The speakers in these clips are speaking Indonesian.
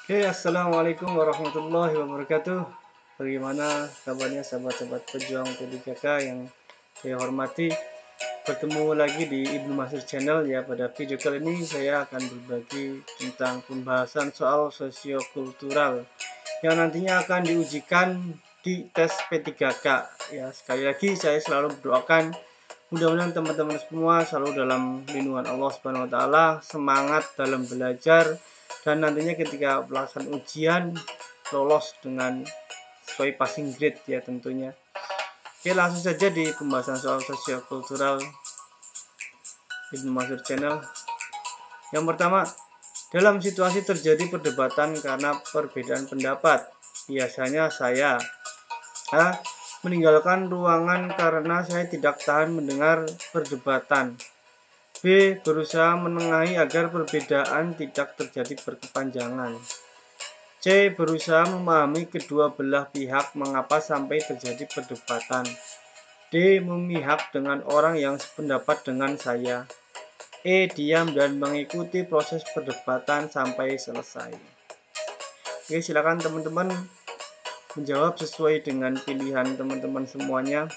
Assalamualaikum warahmatullahi wabarakatuh. Bagaimana kabarnya sahabat-sahabat pejuang P3K yang saya hormati? Bertemu lagi di Ibnu Masir Channel ya. Pada video kali ini saya akan berbagi tentang pembahasan soal sosiokultural yang nantinya akan diujikan di tes P3K. Ya, sekali lagi saya selalu berdoakan mudah-mudahan teman-teman semua selalu dalam lindungan Allah Subhanahu wa taala, semangat dalam belajar dan nantinya ketika pelaksanaan ujian lolos dengan sesuai passing grade ya tentunya. Oke, langsung saja di pembahasan soal sosiokultural Ibnu Masir Channel. Yang pertama, dalam situasi terjadi perdebatan karena perbedaan pendapat, biasanya saya meninggalkan ruangan karena saya tidak tahan mendengar perdebatan. B. Berusaha menengahi agar perbedaan tidak terjadi berkepanjangan. C. Berusaha memahami kedua belah pihak mengapa sampai terjadi perdebatan. D. Memihak dengan orang yang sependapat dengan saya. E. Diam dan mengikuti proses perdebatan sampai selesai. Oke, silakan teman-teman menjawab sesuai dengan pilihan teman-teman semuanya.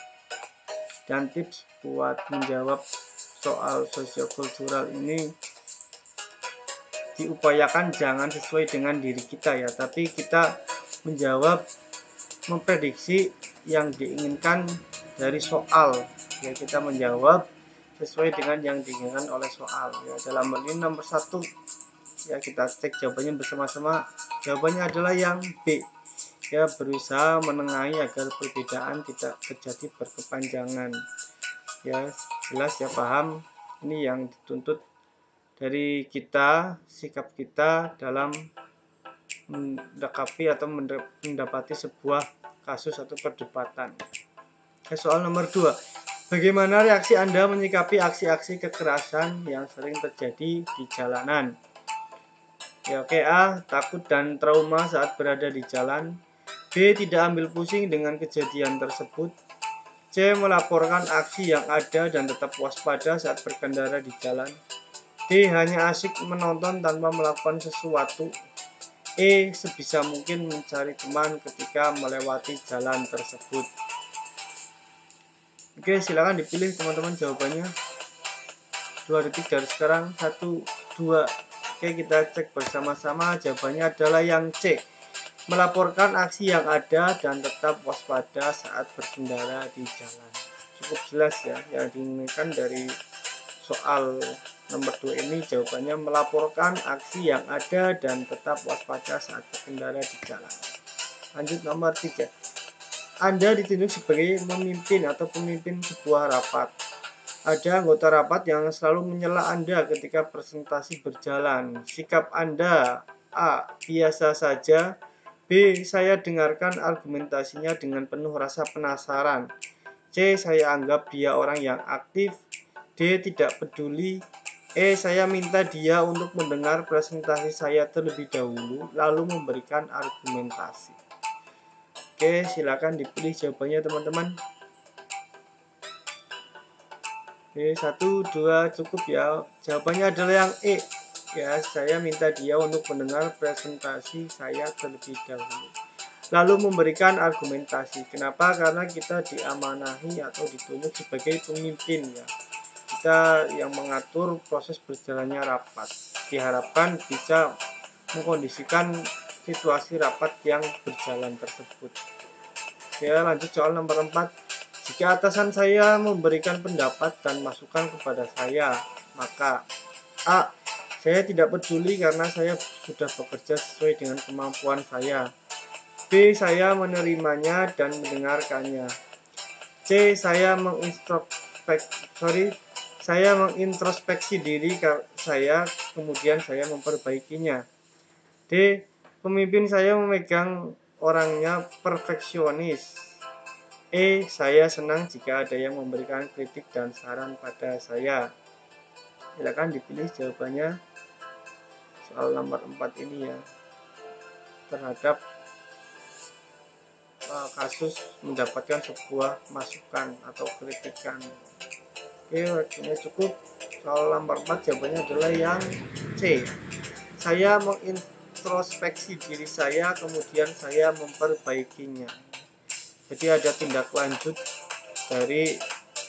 Dan tips buat menjawab soal sosiokultural ini, diupayakan jangan sesuai dengan diri kita ya, tapi kita menjawab, memprediksi yang diinginkan dari soal ya. Kita menjawab sesuai dengan yang diinginkan oleh soal ya. Dalam hal ini nomor 1 ya, kita cek jawabannya bersama-sama. Jawabannya adalah yang B ya, berusaha menengahi agar perbedaan tidak terjadi berkepanjangan ya. Jelas ya, paham ini yang dituntut dari kita, sikap kita dalam mendekapi atau mendapati sebuah kasus atau perdebatan. Soal nomor 2, bagaimana reaksi Anda menyikapi aksi-aksi kekerasan yang sering terjadi di jalanan? Ya, oke. A. Takut dan trauma saat berada di jalan. B. Tidak ambil pusing dengan kejadian tersebut. C. Melaporkan aksi yang ada dan tetap waspada saat berkendara di jalan. D. Hanya asik menonton tanpa melakukan sesuatu. E. Sebisa mungkin mencari teman ketika melewati jalan tersebut. Oke, silakan dipilih teman-teman jawabannya. 2 detik dari sekarang. 1, 2. Oke, kita cek bersama-sama. Jawabannya adalah yang C. Melaporkan aksi yang ada dan tetap waspada saat berkendara di jalan. Cukup jelas ya, yang diinginkan dari soal nomor 2 ini. Jawabannya melaporkan aksi yang ada dan tetap waspada saat berkendara di jalan. Lanjut nomor 3. Anda ditunjuk sebagai memimpin atau pemimpin sebuah rapat. Ada anggota rapat yang selalu menyela Anda ketika presentasi berjalan. Sikap Anda: A. Biasa saja. B. Saya dengarkan argumentasinya dengan penuh rasa penasaran. C. Saya anggap dia orang yang aktif. D. Tidak peduli. E. Saya minta dia untuk mendengar presentasi saya terlebih dahulu, lalu memberikan argumentasi. Oke, silakan dipilih jawabannya teman-teman. Oke, 1, 2, cukup ya. Jawabannya adalah yang E. Ya, saya minta dia untuk mendengar presentasi saya terlebih dahulu, lalu memberikan argumentasi. Kenapa? Karena kita diamanahi atau ditunjuk sebagai pemimpin ya. Kita yang mengatur proses berjalannya rapat. Diharapkan bisa mengkondisikan situasi rapat yang berjalan tersebut. Ya, lanjut soal nomor 4. Jika atasan saya memberikan pendapat dan masukan kepada saya, maka A. Saya tidak peduli karena saya sudah bekerja sesuai dengan kemampuan saya. B. Saya menerimanya dan mendengarkannya. C. Saya mengintrospeksi diri saya, kemudian saya memperbaikinya. D. Pemimpin saya memegang orangnya perfeksionis. E. Saya senang jika ada yang memberikan kritik dan saran pada saya. Silakan dipilih jawabannya soal nomor 4 ini ya, terhadap kasus mendapatkan sebuah masukan atau kritikan. Oke, waktunya cukup. Soal nomor 4 jawabannya adalah yang C. Saya mengintrospeksi diri saya, kemudian saya memperbaikinya. Jadi ada tindak lanjut dari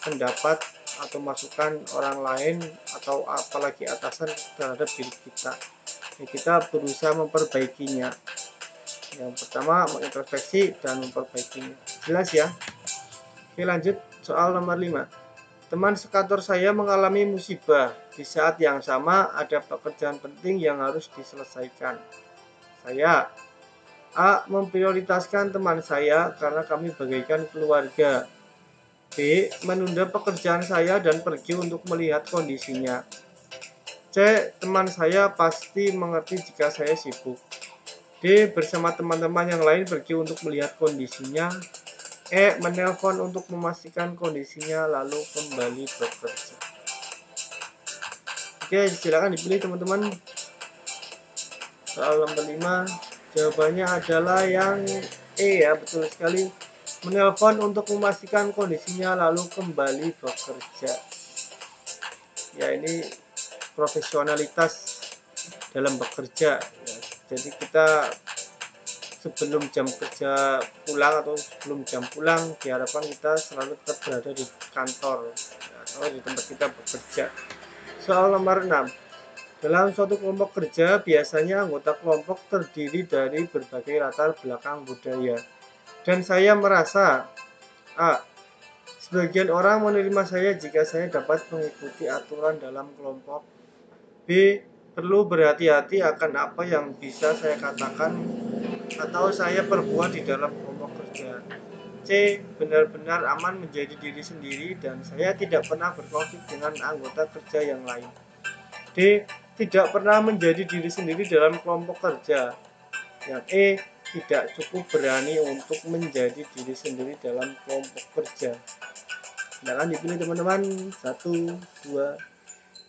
pendapat atau masukan orang lain atau apalagi atasan terhadap diri kita. Ya, kita berusaha memperbaikinya. Yang pertama mengintrospeksi dan memperbaikinya. Jelas ya? Oke, lanjut soal nomor 5. Teman sekantor saya mengalami musibah. Di saat yang sama ada pekerjaan penting yang harus diselesaikan. Saya A. Memprioritaskan teman saya karena kami bagaikan keluarga. B. Menunda pekerjaan saya dan pergi untuk melihat kondisinya. C. Teman saya pasti mengerti jika saya sibuk. D. Bersama teman-teman yang lain pergi untuk melihat kondisinya. E. Menelpon untuk memastikan kondisinya lalu kembali bekerja. Oke, silakan dipilih teman-teman. Soal nomor 5, jawabannya adalah yang E ya, betul sekali. Menelpon untuk memastikan kondisinya lalu kembali bekerja. Ya, ini profesionalitas dalam bekerja ya. Jadi kita sebelum jam kerja pulang atau sebelum jam pulang diharapkan kita selalu tetap berada di kantor ya, atau di tempat kita bekerja. Soal nomor 6, dalam suatu kelompok kerja biasanya anggota kelompok terdiri dari berbagai latar belakang budaya, dan saya merasa A. Sebagian orang menerima saya jika saya dapat mengikuti aturan dalam kelompok. B. Perlu berhati-hati akan apa yang bisa saya katakan atau saya perbuat di dalam kelompok kerja. C. Benar-benar aman menjadi diri sendiri dan saya tidak pernah berkonflik dengan anggota kerja yang lain. D. Tidak pernah menjadi diri sendiri dalam kelompok kerja. Yang E. Tidak cukup berani untuk menjadi diri sendiri dalam kelompok kerja. Silahkan dipilih teman-teman. 1, 2.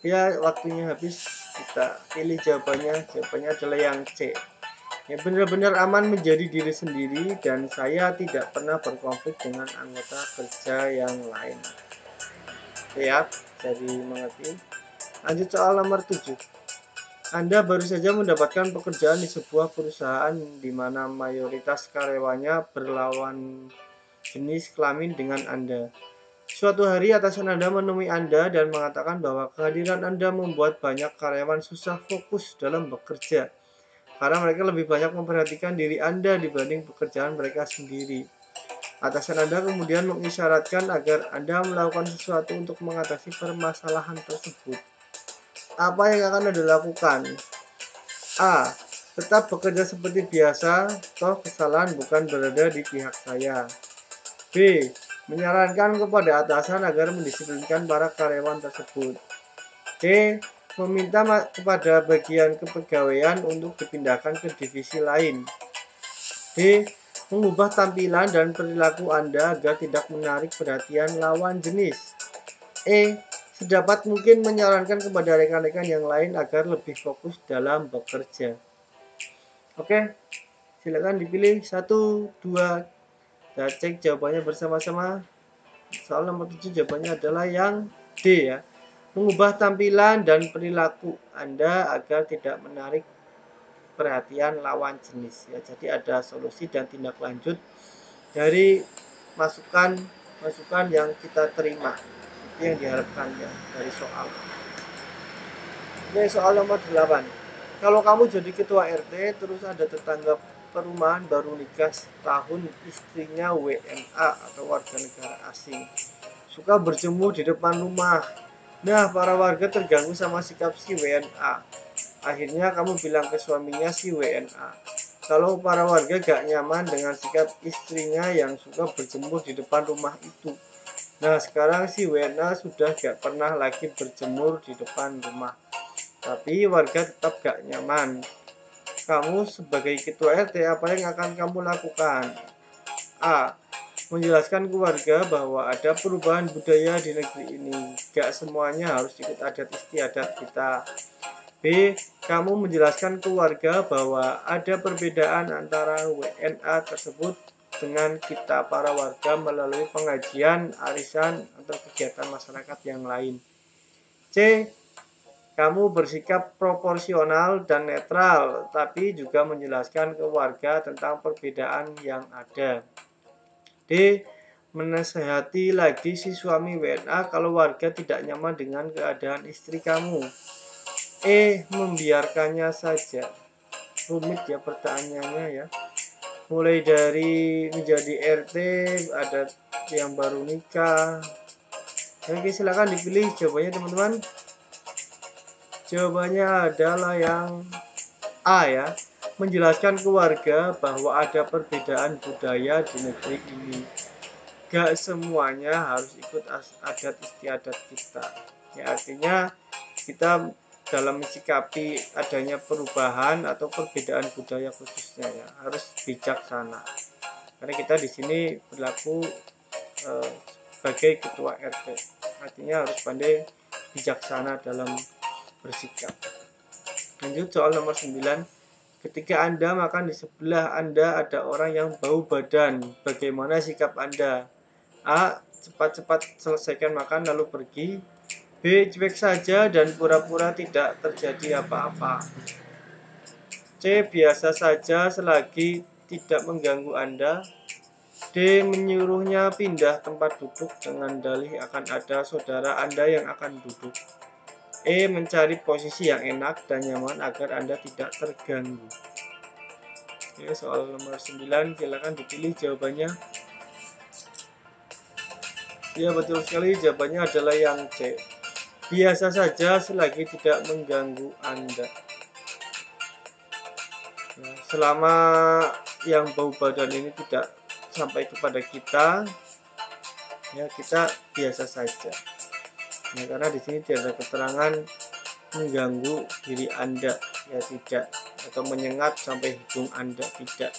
Ya, waktunya habis. Kita pilih jawabannya. Jawabannya adalah yang C. Ya, benar-benar aman menjadi diri sendiri dan saya tidak pernah berkonflik dengan anggota kerja yang lain. Ya, jadi mengerti. Lanjut soal nomor 7. Anda baru saja mendapatkan pekerjaan di sebuah perusahaan di mana mayoritas karyawannya berlawan jenis kelamin dengan Anda. Suatu hari atasan Anda menemui Anda dan mengatakan bahwa kehadiran Anda membuat banyak karyawan susah fokus dalam bekerja karena mereka lebih banyak memperhatikan diri Anda dibanding pekerjaan mereka sendiri. Atasan Anda kemudian mengisyaratkan agar Anda melakukan sesuatu untuk mengatasi permasalahan tersebut. Apa yang akan Anda lakukan? A. Tetap bekerja seperti biasa, toh kesalahan bukan berada di pihak saya. B. Menyarankan kepada atasan agar mendisiplinkan para karyawan tersebut. C. Meminta kepada bagian kepegawaian untuk dipindahkan ke divisi lain. D. Mengubah tampilan dan perilaku Anda agar tidak menarik perhatian lawan jenis. E. Sedapat mungkin menyarankan kepada rekan-rekan yang lain agar lebih fokus dalam bekerja. Oke, silakan dipilih 1, 2. Kita cek jawabannya bersama-sama. Soal nomor 7 jawabannya adalah yang D ya. Mengubah tampilan dan perilaku Anda agar tidak menarik perhatian lawan jenis ya. Jadi ada solusi dan tindak lanjut dari masukan yang kita terima. Itu yang diharapkan ya dari soal. Ini soal nomor 8. Kalau kamu jadi ketua RT terus ada tetangga perumahan baru nikah setahun, istrinya WNA atau warga negara asing, suka berjemur di depan rumah. Nah, para warga terganggu sama sikap si WNA. Akhirnya kamu bilang ke suaminya si WNA kalau para warga gak nyaman dengan sikap istrinya yang suka berjemur di depan rumah itu. Nah, sekarang si WNA sudah gak pernah lagi berjemur di depan rumah, tapi warga tetap gak nyaman. Kamu sebagai ketua RT, apa yang akan kamu lakukan? A. Menjelaskan ke warga bahwa ada perubahan budaya di negeri ini. Gak semuanya harus ikut adat istiadat kita. B. Kamu menjelaskan ke warga bahwa ada perbedaan antara WNA tersebut dengan kita para warga melalui pengajian, arisan, atau kegiatan masyarakat yang lain. C. Kamu bersikap proporsional dan netral, tapi juga menjelaskan ke warga tentang perbedaan yang ada. D. Menasehati lagi si suami WNA kalau warga tidak nyaman dengan keadaan istri kamu. E. Membiarkannya saja. Rumit ya pertanyaannya ya. Mulai dari menjadi RT, ada yang baru nikah. Oke, silakan dipilih jawabannya teman-teman. Jawabannya adalah yang A ya. Menjelaskan ke warga bahwa ada perbedaan budaya di negeri ini. Gak semuanya harus ikut adat istiadat kita. Ya, artinya kita dalam mensikapi adanya perubahan atau perbedaan budaya khususnya ya harus bijaksana. Karena kita di sini berlaku sebagai ketua RT. Artinya harus pandai bijaksana dalam bersikap. Lanjut soal nomor 9. Ketika Anda makan di sebelah Anda ada orang yang bau badan, bagaimana sikap Anda? A. Cepat-cepat selesaikan makan lalu pergi. B. Cuek saja dan pura-pura tidak terjadi apa-apa. C. Biasa saja selagi tidak mengganggu Anda. D. Menyuruhnya pindah tempat duduk dengan dalih akan ada saudara Anda yang akan duduk. E. Mencari posisi yang enak dan nyaman agar Anda tidak terganggu. Oke, soal nomor 9, silakan dipilih jawabannya. Ya, betul sekali, jawabannya adalah yang C. Biasa saja selagi tidak mengganggu Anda. Nah, selama yang bau badan ini tidak sampai kepada kita, ya kita biasa saja. Ya, karena di sini tidak ada keterangan mengganggu diri Anda, ya tidak, atau menyengat sampai hidung Anda, tidak.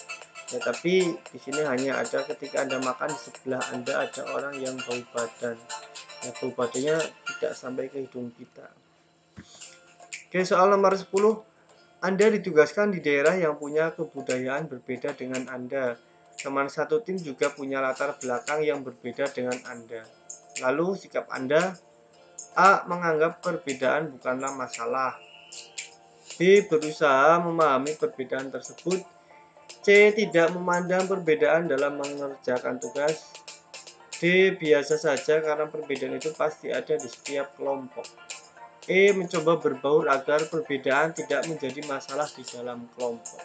Ya, tapi di sini hanya ada ketika Anda makan di sebelah Anda ada orang yang bau badan. Ya, bau badannya tidak sampai ke hidung kita. Oke, soal nomor 10. Anda ditugaskan di daerah yang punya kebudayaan berbeda dengan Anda. Teman satu tim juga punya latar belakang yang berbeda dengan Anda. Lalu sikap Anda: A. Menganggap perbedaan bukanlah masalah. B. Berusaha memahami perbedaan tersebut. C. Tidak memandang perbedaan dalam mengerjakan tugas. D. Biasa saja karena perbedaan itu pasti ada di setiap kelompok. E. Mencoba berbaur agar perbedaan tidak menjadi masalah di dalam kelompok.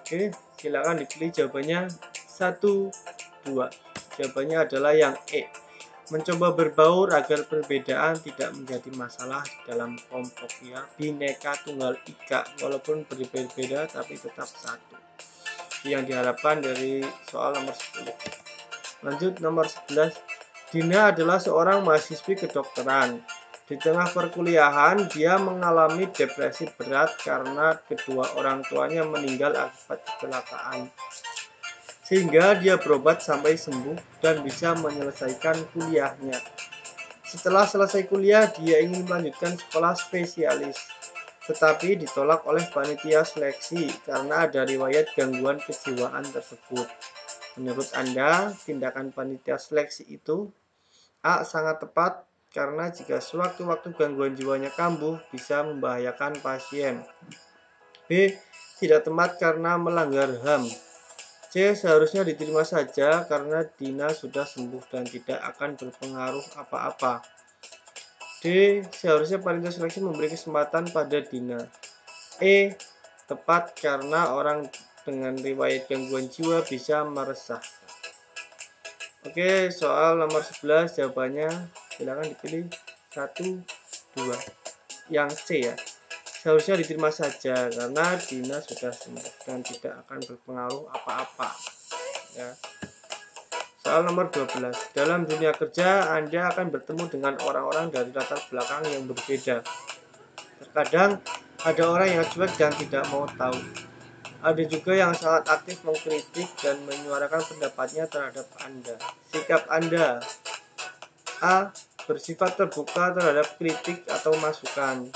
Oke, silakan dipilih jawabannya 1, 2. Jawabannya adalah yang E. Mencoba berbaur agar perbedaan tidak menjadi masalah di dalam kelompok ya. Bhinneka Tunggal Ika, walaupun berbeda-beda tapi tetap satu. Yang diharapkan dari soal nomor 10. Lanjut nomor 11. Dina adalah seorang mahasiswi kedokteran. Di tengah perkuliahan, dia mengalami depresi berat karena kedua orang tuanya meninggal akibat kecelakaan. Sehingga dia berobat sampai sembuh dan bisa menyelesaikan kuliahnya. Setelah selesai kuliah, dia ingin melanjutkan sekolah spesialis, tetapi ditolak oleh panitia seleksi karena ada riwayat gangguan kejiwaan tersebut. Menurut Anda, tindakan panitia seleksi itu A. Sangat tepat, karena jika sewaktu-waktu gangguan jiwanya kambuh bisa membahayakan pasien. B. Tidak tepat karena melanggar HAM. C. Seharusnya diterima saja karena Dina sudah sembuh dan tidak akan berpengaruh apa-apa. D. Seharusnya panitia seleksi memberi kesempatan pada Dina. E. Tepat karena orang dengan riwayat gangguan jiwa bisa meresahkan. Oke, soal nomor 11 jawabannya silakan dipilih 1, 2. Yang C ya. Seharusnya diterima saja karena Dina sudah sembuh dan tidak akan berpengaruh apa-apa. Ya. Soal nomor 12. Dalam dunia kerja, Anda akan bertemu dengan orang-orang dari latar belakang yang berbeda. Terkadang ada orang yang cuek dan tidak mau tahu. Ada juga yang sangat aktif mengkritik dan menyuarakan pendapatnya terhadap Anda. Sikap Anda: A. Bersifat terbuka terhadap kritik atau masukan.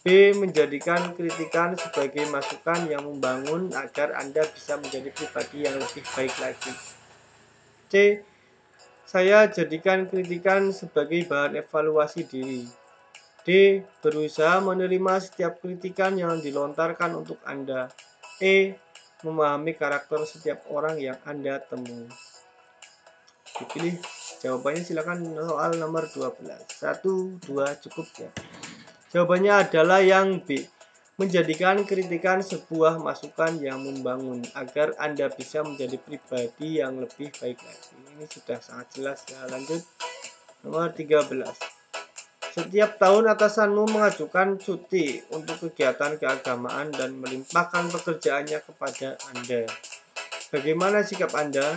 B. Menjadikan kritikan sebagai masukan yang membangun agar Anda bisa menjadi pribadi yang lebih baik lagi. C. Saya jadikan kritikan sebagai bahan evaluasi diri. D. Berusaha menerima setiap kritikan yang dilontarkan untuk Anda. E. Memahami karakter setiap orang yang Anda temui. Dipilih jawabannya, silakan soal nomor 12. 1, 2 cukup ya. Jawabannya adalah yang B. Menjadikan kritikan sebuah masukan yang membangun agar Anda bisa menjadi pribadi yang lebih baik lagi. Ini sudah sangat jelas ya. Lanjut nomor 13. Setiap tahun atasanmu mengajukan cuti untuk kegiatan keagamaan dan melimpahkan pekerjaannya kepada Anda. Bagaimana sikap Anda?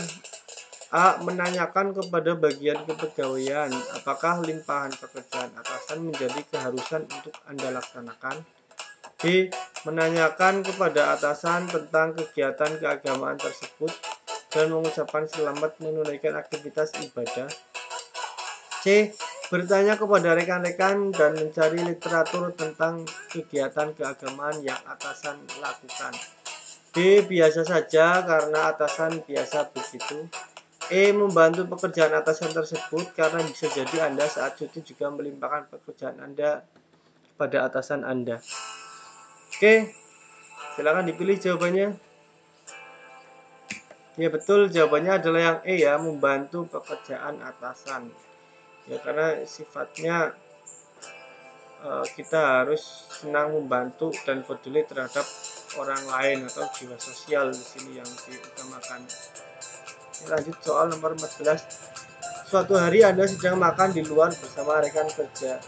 A. Menanyakan kepada bagian kepegawaian apakah limpahan pekerjaan atasan menjadi keharusan untuk Anda laksanakan. B. Menanyakan kepada atasan tentang kegiatan keagamaan tersebut dan mengucapkan selamat menunaikan aktivitas ibadah. C. Bertanya kepada rekan-rekan dan mencari literatur tentang kegiatan keagamaan yang atasan lakukan. D. Biasa saja karena atasan biasa begitu. E. Membantu pekerjaan atasan tersebut karena bisa jadi Anda saat cuti juga melimpahkan pekerjaan Anda pada atasan Anda. Oke, silakan dipilih jawabannya. Ya betul, jawabannya adalah yang E ya, membantu pekerjaan atasan. Ya karena sifatnya kita harus senang membantu dan peduli terhadap orang lain atau jiwa sosial di sini yang diutamakan. Lanjut soal nomor 14. Suatu hari Anda sedang makan di luar bersama rekan kerja.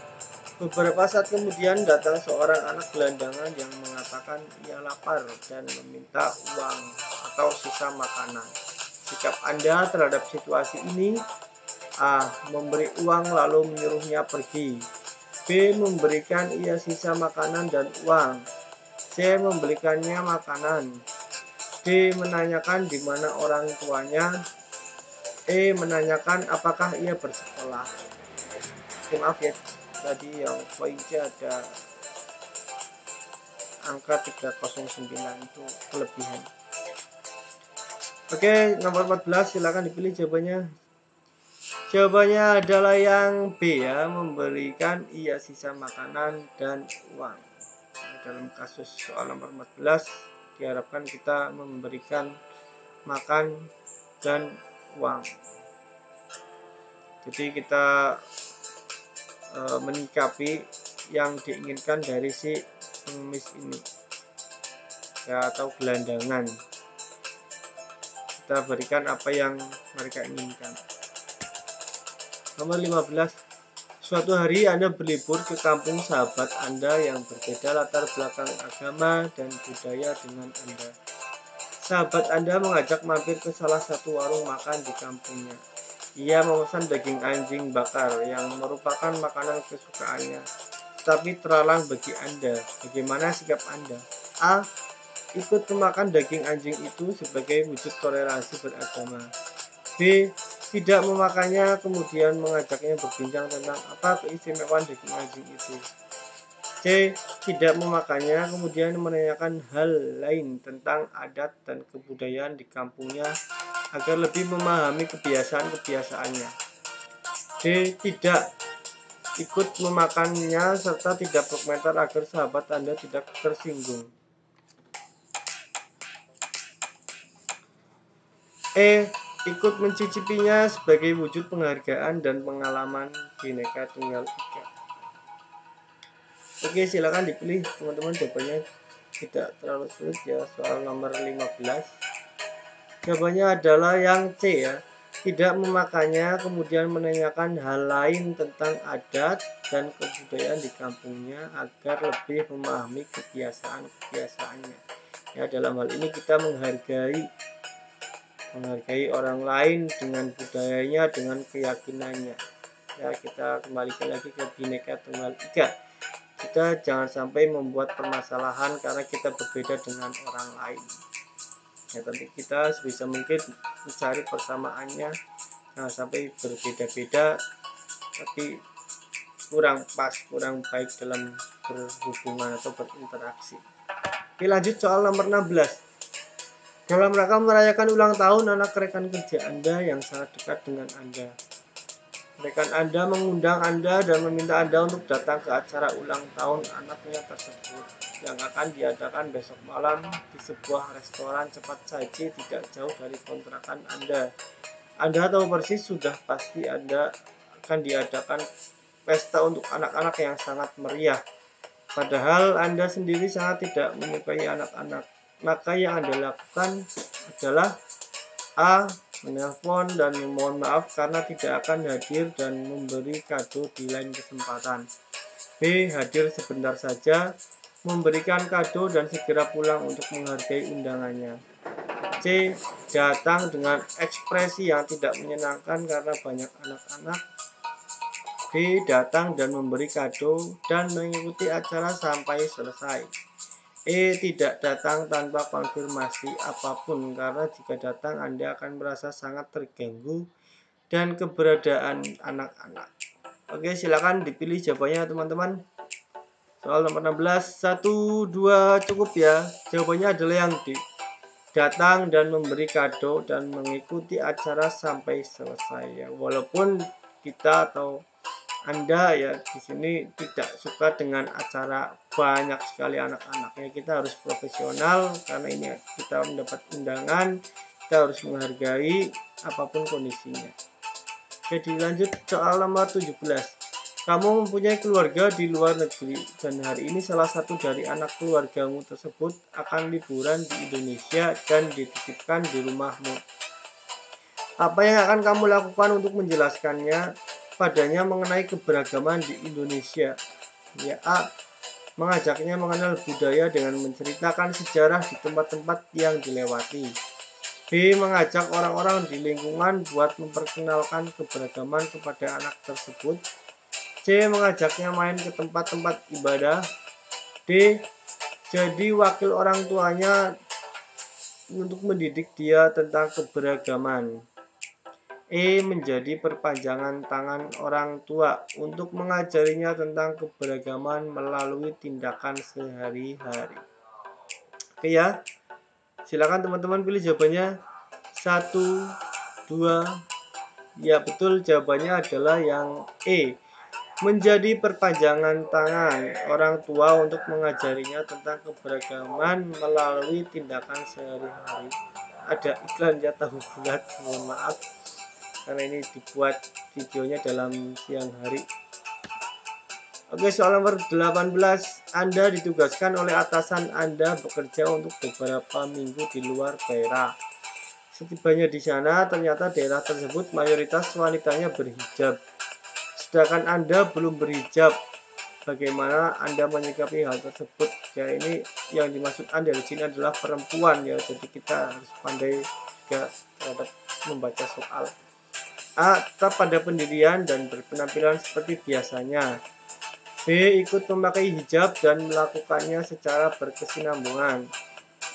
Beberapa saat kemudian datang seorang anak gelandangan yang mengatakan ia lapar dan meminta uang atau sisa makanan. Sikap Anda terhadap situasi ini: A. Memberi uang lalu menyuruhnya pergi. B. Memberikan ia sisa makanan dan uang. C. Membelikannya makanan. D. Menanyakan di mana orang tuanya. E. Menanyakan apakah ia bersekolah. Maaf ya, tadi yang poinnya ada angka 309 itu kelebihan. Oke, nomor 14 silakan dipilih jawabannya. Jawabannya adalah yang B ya, memberikan ia sisa makanan dan uang. Dalam kasus soal nomor 14 diharapkan kita memberikan makan dan uang. Jadi kita menyikapi yang diinginkan dari si pengemis ini ya, atau gelandangan. Kita berikan apa yang mereka inginkan. Nomor 15. Suatu hari Anda berlibur ke kampung sahabat Anda yang berbeda latar belakang agama dan budaya dengan Anda. Sahabat Anda mengajak mampir ke salah satu warung makan di kampungnya. Ia memesan daging anjing bakar yang merupakan makanan kesukaannya, tapi terlarang bagi Anda. Bagaimana sikap Anda? A. Ikut memakan daging anjing itu sebagai wujud toleransi beragama. B. Tidak memakannya, kemudian mengajaknya berbincang tentang apa keistimewaan daging anjing itu. C. Tidak memakannya, kemudian menanyakan hal lain tentang adat dan kebudayaan di kampungnya agar lebih memahami kebiasaan-kebiasaannya. D. Tidak ikut memakannya serta tidak berkomentar agar sahabat Anda tidak tersinggung. E. Ikut mencicipinya sebagai wujud penghargaan dan pengalaman Bhinneka Tunggal Ika. Oke, silakan dipilih teman-teman, jawabannya tidak terlalu sulit ya. Soal nomor 15 jawabannya adalah yang C ya, tidak memakannya, kemudian menanyakan hal lain tentang adat dan kebudayaan di kampungnya agar lebih memahami kebiasaan-kebiasaannya. Ya, dalam hal ini kita menghargai orang lain dengan budayanya, dengan keyakinannya. Ya, kita kembalikan lagi ke Bhinneka Tunggal Ika. Kita jangan sampai membuat permasalahan karena kita berbeda dengan orang lain. Ya, tapi kita sebisa mungkin mencari persamaannya, jangan sampai berbeda-beda tapi kurang pas, kurang baik dalam berhubungan atau berinteraksi. Oke, lanjut soal nomor 16. Dalam rangka merayakan ulang tahun anak rekan kerja Anda yang sangat dekat dengan Anda. Rekan Anda mengundang Anda dan meminta Anda untuk datang ke acara ulang tahun anaknya tersebut yang akan diadakan besok malam di sebuah restoran cepat saji tidak jauh dari kontrakan Anda. Anda tahu persis sudah pasti Anda akan diadakan pesta untuk anak-anak yang sangat meriah. Padahal Anda sendiri sangat tidak menyukai anak-anak. Maka yang Anda lakukan adalah A. Menelpon dan memohon maaf karena tidak akan hadir dan memberi kado di lain kesempatan. B. Hadir sebentar saja, memberikan kado dan segera pulang untuk menghargai undangannya. C. Datang dengan ekspresi yang tidak menyenangkan karena banyak anak-anak. D. Datang dan memberi kado dan mengikuti acara sampai selesai. E. Tidak datang tanpa konfirmasi apapun karena jika datang Anda akan merasa sangat terganggu dan keberadaan anak-anak. Oke, silakan dipilih jawabannya teman-teman. Soal nomor 16, 1, 2 cukup ya. Jawabannya adalah yang D. Datang dan memberi kado dan mengikuti acara sampai selesai ya. Walaupun kita atau Anda ya di sini tidak suka dengan acara banyak sekali anak-anaknya, kita harus profesional karena ini kita mendapat undangan, kita harus menghargai apapun kondisinya. Jadi lanjut soal nomor 17. Kamu mempunyai keluarga di luar negeri dan hari ini salah satu dari anak keluargamu tersebut akan liburan di Indonesia dan dititipkan di rumahmu. Apa yang akan kamu lakukan untuk menjelaskannya padanya mengenai keberagaman di Indonesia? Ya, A. Mengajaknya mengenal budaya dengan menceritakan sejarah di tempat-tempat yang dilewati. B. Mengajak orang-orang di lingkungan buat memperkenalkan keberagaman kepada anak tersebut. C. Mengajaknya main ke tempat-tempat ibadah. D. Jadi wakil orang tuanya untuk mendidik dia tentang keberagaman. E. Menjadi perpanjangan tangan orang tua untuk mengajarinya tentang keberagaman melalui tindakan sehari-hari. Oke ya, silakan teman-teman pilih jawabannya. 1, 2, ya betul, jawabannya adalah yang E. Menjadi perpanjangan tangan orang tua untuk mengajarinya tentang keberagaman melalui tindakan sehari-hari. Ada iklan ya tahu bulat, mohon maaf karena ini dibuat videonya dalam siang hari. Oke, soal nomor 18. Anda ditugaskan oleh atasan Anda bekerja untuk beberapa minggu di luar daerah. Setibanya di sana, ternyata daerah tersebut mayoritas wanitanya berhijab. Sedangkan Anda belum berhijab. Bagaimana Anda menyikapi hal tersebut? Ya, ini yang dimaksud Anda di sini adalah perempuan ya. Jadi kita harus pandai juga terhadap membaca soal. A. Tetap pada pendirian dan berpenampilan seperti biasanya. B. Ikut memakai hijab dan melakukannya secara berkesinambungan.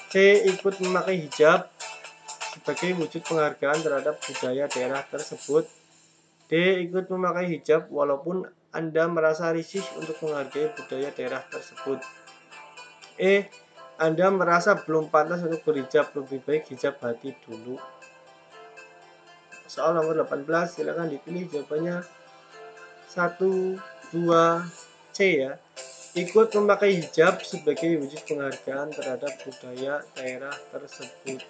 C. Ikut memakai hijab sebagai wujud penghargaan terhadap budaya daerah tersebut. D. Ikut memakai hijab walaupun Anda merasa risih untuk menghargai budaya daerah tersebut. E. Anda merasa belum pantas untuk berhijab, lebih baik hijab hati dulu. Soal nomor 18, silakan dipilih jawabannya. 1, 2, C ya. Ikut memakai hijab sebagai wujud penghargaan terhadap budaya daerah tersebut.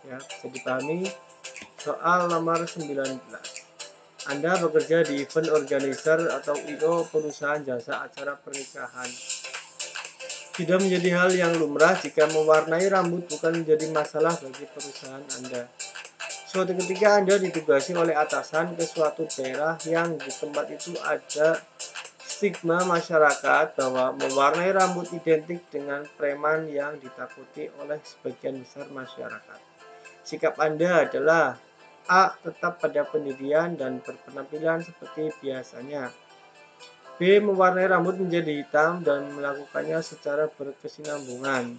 Ya, bisa dipahami. Soal nomor 19. Anda bekerja di event organizer atau I.O. perusahaan jasa acara pernikahan. Tidak menjadi hal yang lumrah jika mewarnai rambut bukan menjadi masalah bagi perusahaan Anda. Suatu ketika Anda ditugasi oleh atasan ke suatu daerah yang di tempat itu ada stigma masyarakat bahwa mewarnai rambut identik dengan preman yang ditakuti oleh sebagian besar masyarakat. Sikap Anda adalah A. Tetap pada pendirian dan berpenampilan seperti biasanya. B. Mewarnai rambut menjadi hitam dan melakukannya secara berkesinambungan.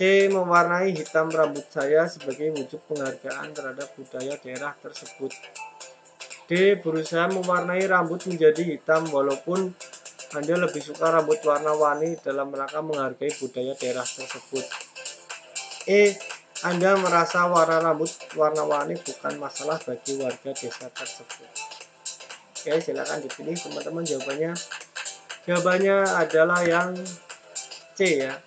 C. Mewarnai hitam rambut saya sebagai wujud penghargaan terhadap budaya daerah tersebut. D. Berusaha mewarnai rambut menjadi hitam walaupun Anda lebih suka rambut warna-warni dalam rangka menghargai budaya daerah tersebut. E. Anda merasa warna rambut warna-warni bukan masalah bagi warga desa tersebut. Oke, silakan dipilih teman-teman jawabannya. Jawabannya adalah yang C ya.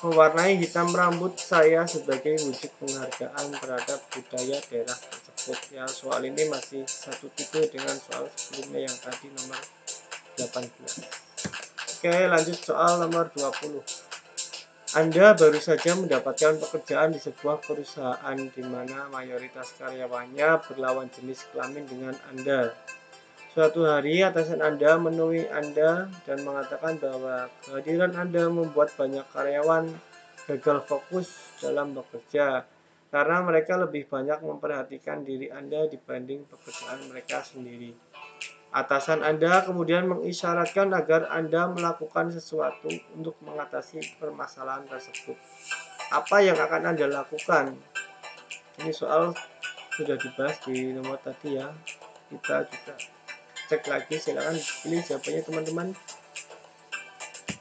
Mewarnai hitam rambut saya sebagai wujud penghargaan terhadap budaya daerah tersebut. Ya, soal ini masih satu tipe dengan soal sebelumnya yang tadi nomor 18. Oke, lanjut soal nomor 20. Anda baru saja mendapatkan pekerjaan di sebuah perusahaan di mana mayoritas karyawannya berlawan jenis kelamin dengan Anda. Suatu hari atasan Anda menemui Anda dan mengatakan bahwa kehadiran Anda membuat banyak karyawan gagal fokus dalam bekerja karena mereka lebih banyak memperhatikan diri Anda dibanding pekerjaan mereka sendiri. Atasan Anda kemudian mengisyaratkan agar Anda melakukan sesuatu untuk mengatasi permasalahan tersebut. Apa yang akan Anda lakukan? Ini soal sudah dibahas di nomor tadi ya. Kita juga cek lagi, silakan pilih jawabannya teman-teman.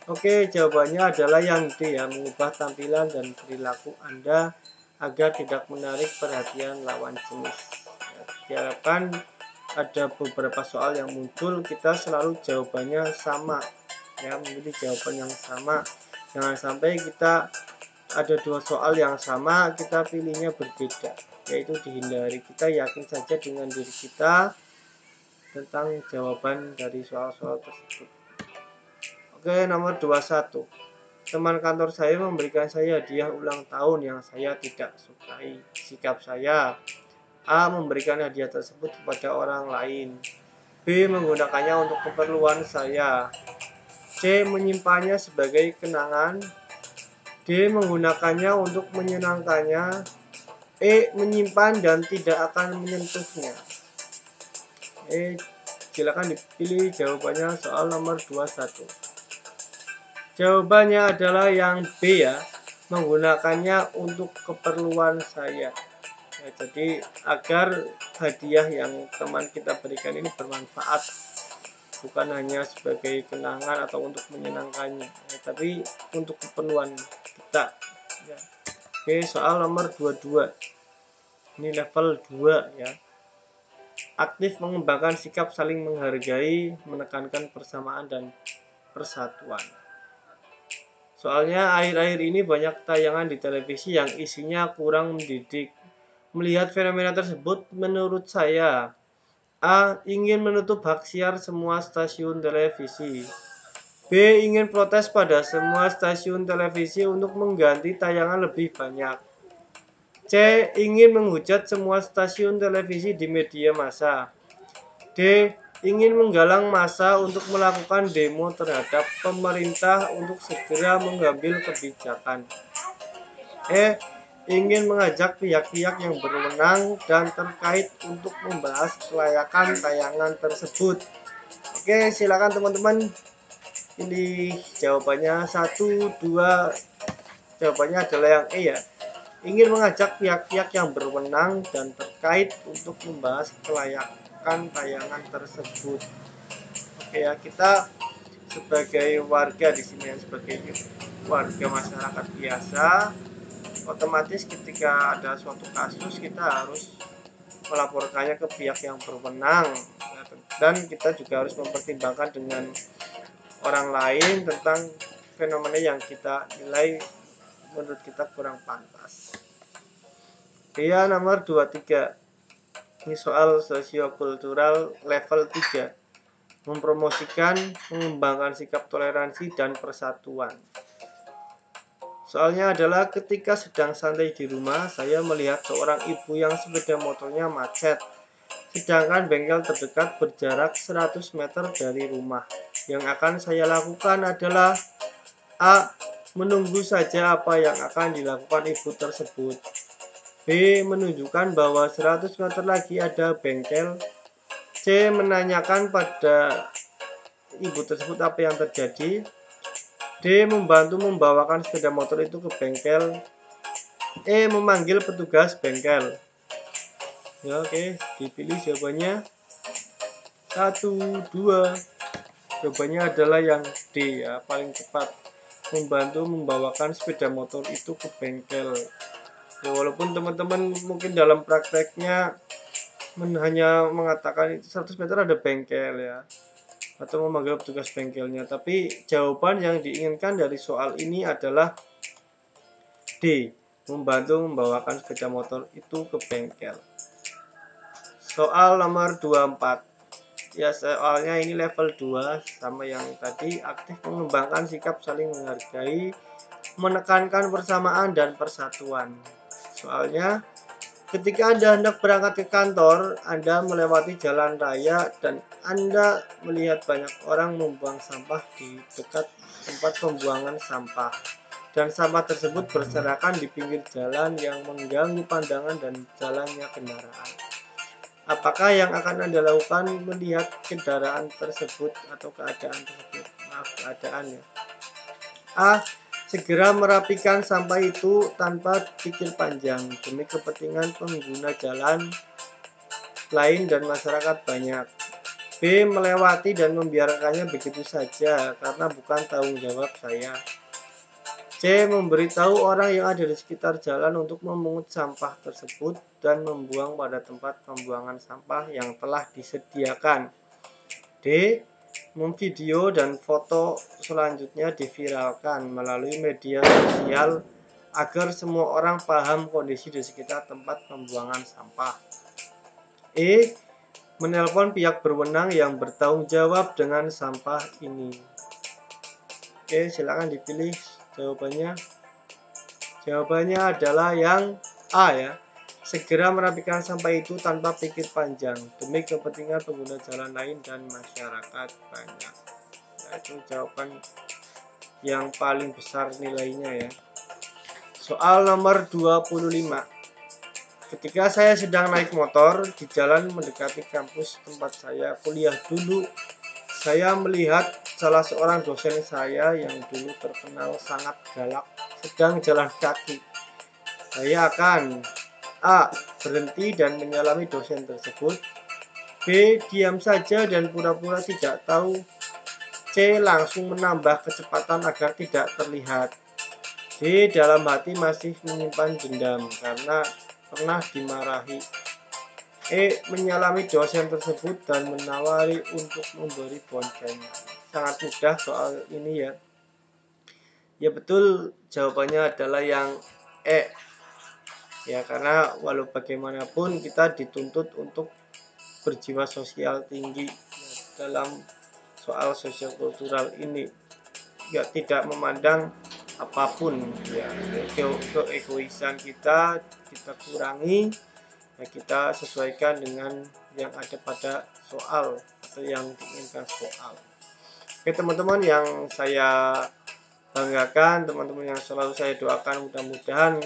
Oke, jawabannya adalah yang D ya, mengubah tampilan dan perilaku Anda agar tidak menarik perhatian lawan jenis. Diharapkan ada beberapa soal yang muncul, kita selalu jawabannya sama ya, memilih jawaban yang sama. Jangan sampai kita ada dua soal yang sama kita pilihnya berbeda, yaitu dihindari. Kita yakin saja dengan diri kita tentang jawaban dari soal-soal tersebut. Oke, nomor 21. Teman kantor saya memberikan saya hadiah ulang tahun yang saya tidak sukai. Sikap saya: A. Memberikan hadiah tersebut kepada orang lain. B. Menggunakannya untuk keperluan saya. C. Menyimpannya sebagai kenangan. D. Menggunakannya untuk menyenangkannya. E. Menyimpan dan tidak akan menyentuhnya. Silakan dipilih jawabannya soal nomor 21. Jawabannya adalah yang B ya. Menggunakannya untuk keperluan saya. Ya, jadi agar hadiah yang teman kita berikan ini bermanfaat, bukan hanya sebagai kenangan atau untuk menyenangkannya ya, tapi untuk keperluan kita ya. Oke, soal nomor 22. Ini level 2 ya. Aktif mengembangkan sikap saling menghargai, menekankan persamaan dan persatuan. Soalnya akhir-akhir ini banyak tayangan di televisi yang isinya kurang mendidik. Melihat fenomena tersebut, menurut saya, A. Ingin menutup hak siar semua stasiun televisi. B. Ingin protes pada semua stasiun televisi untuk mengganti tayangan lebih banyak. C. Ingin menghujat semua stasiun televisi di media massa. D. Ingin menggalang massa untuk melakukan demo terhadap pemerintah untuk segera mengambil kebijakan. E. Ingin mengajak pihak-pihak yang berwenang dan terkait untuk membahas kelayakan tayangan tersebut. Oke, silakan teman-teman pilih jawabannya 1, 2. Jawabannya adalah yang E ya. Ingin mengajak pihak-pihak yang berwenang dan terkait untuk membahas kelayakan tayangan tersebut. Oke ya, kita sebagai warga di sini, sebagai warga masyarakat biasa, otomatis ketika ada suatu kasus kita harus melaporkannya ke pihak yang berwenang dan kita juga harus mempertimbangkan dengan orang lain tentang fenomena yang kita nilai menurut kita kurang pantas. Dia nomor 23. Ini soal sosiokultural level 3. Mempromosikan, mengembangkan sikap toleransi dan persatuan. Soalnya adalah ketika sedang santai di rumah, saya melihat seorang ibu yang sepeda motornya macet, sedangkan bengkel terdekat berjarak 100 meter dari rumah. Yang akan saya lakukan adalah A. Menunggu saja apa yang akan dilakukan ibu tersebut. B. Menunjukkan bahwa 100 meter lagi ada bengkel. C. Menanyakan pada ibu tersebut apa yang terjadi. D. Membantu membawakan sepeda motor itu ke bengkel. E. Memanggil petugas bengkel. Ya, oke, dipilih jawabannya 1, 2. Jawabannya adalah yang D ya, paling cepat. Membantu membawakan sepeda motor itu ke bengkel. Ya, walaupun teman-teman mungkin dalam prakteknya hanya mengatakan itu 100 meter ada bengkel ya, atau memanggil petugas bengkelnya, tapi jawaban yang diinginkan dari soal ini adalah D, membantu membawakan sepeda motor itu ke bengkel. Soal nomor 24. Ya, soalnya ini level 2 sama yang tadi, aktif mengembangkan sikap saling menghargai, menekankan persamaan dan persatuan. Soalnya, ketika Anda hendak berangkat ke kantor, Anda melewati jalan raya dan Anda melihat banyak orang membuang sampah di dekat tempat pembuangan sampah. Dan sampah tersebut berserakan di pinggir jalan yang mengganggu pandangan dan jalannya kendaraan. Apakah yang akan Anda lakukan melihat kendaraan tersebut atau keadaan tersebut? Maaf, keadaannya. A. Segera merapikan sampah itu tanpa pikir panjang demi kepentingan pengguna jalan lain dan masyarakat banyak. B. Melewati dan membiarkannya begitu saja karena bukan tanggung jawab saya. C. Memberitahu orang yang ada di sekitar jalan untuk memungut sampah tersebut dan membuang pada tempat pembuangan sampah yang telah disediakan. D. Memvideo dan foto selanjutnya diviralkan melalui media sosial agar semua orang paham kondisi di sekitar tempat pembuangan sampah. E. Menelpon pihak berwenang yang bertanggung jawab dengan sampah ini. Oke, silakan dipilih jawabannya. Jawabannya adalah yang A ya. Segera merapikan sampah itu tanpa pikir panjang demi kepentingan pengguna jalan lain dan masyarakat banyak. Ya, itu jawaban yang paling besar nilainya ya. Soal nomor 25. Ketika saya sedang naik motor di jalan mendekati kampus tempat saya kuliah dulu, saya melihat salah seorang dosen saya yang dulu terkenal sangat galak sedang jalan kaki. Saya akan A. Berhenti dan menyalami dosen tersebut. B. Diam saja dan pura-pura tidak tahu. C. Langsung menambah kecepatan agar tidak terlihat. D. Dalam hati masih menyimpan dendam karena pernah dimarahi. E. Menyalami dosen tersebut dan menawari untuk memberi bonceng. Sangat mudah soal ini ya. Ya betul, jawabannya adalah yang E. Ya, karena walau bagaimanapun kita dituntut untuk berjiwa sosial tinggi ya, dalam soal sosiokultural ini, ya tidak memandang apapun ya, keegoisan kita kurangi ya, kita sesuaikan dengan yang ada pada soal atau yang diinginkan soal. Oke teman-teman yang saya banggakan, teman-teman yang selalu saya doakan mudah-mudahan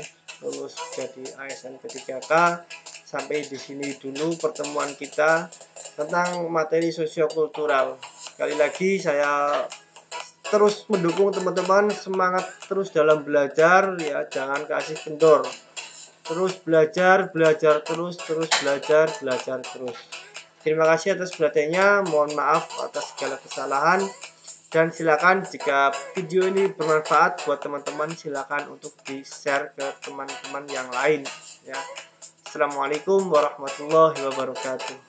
lulus jadi ASN ke-3K. Sampai di sini dulu pertemuan kita tentang materi sosiokultural. Sekali lagi saya terus mendukung teman-teman, semangat terus dalam belajar ya, jangan kasih kendor. Terus belajar terus belajar terus. Terima kasih atas perhatiannya, mohon maaf atas segala kesalahan. Dan silakan jika video ini bermanfaat buat teman-teman, silakan untuk di-share ke teman-teman yang lain ya. Assalamualaikum warahmatullahi wabarakatuh.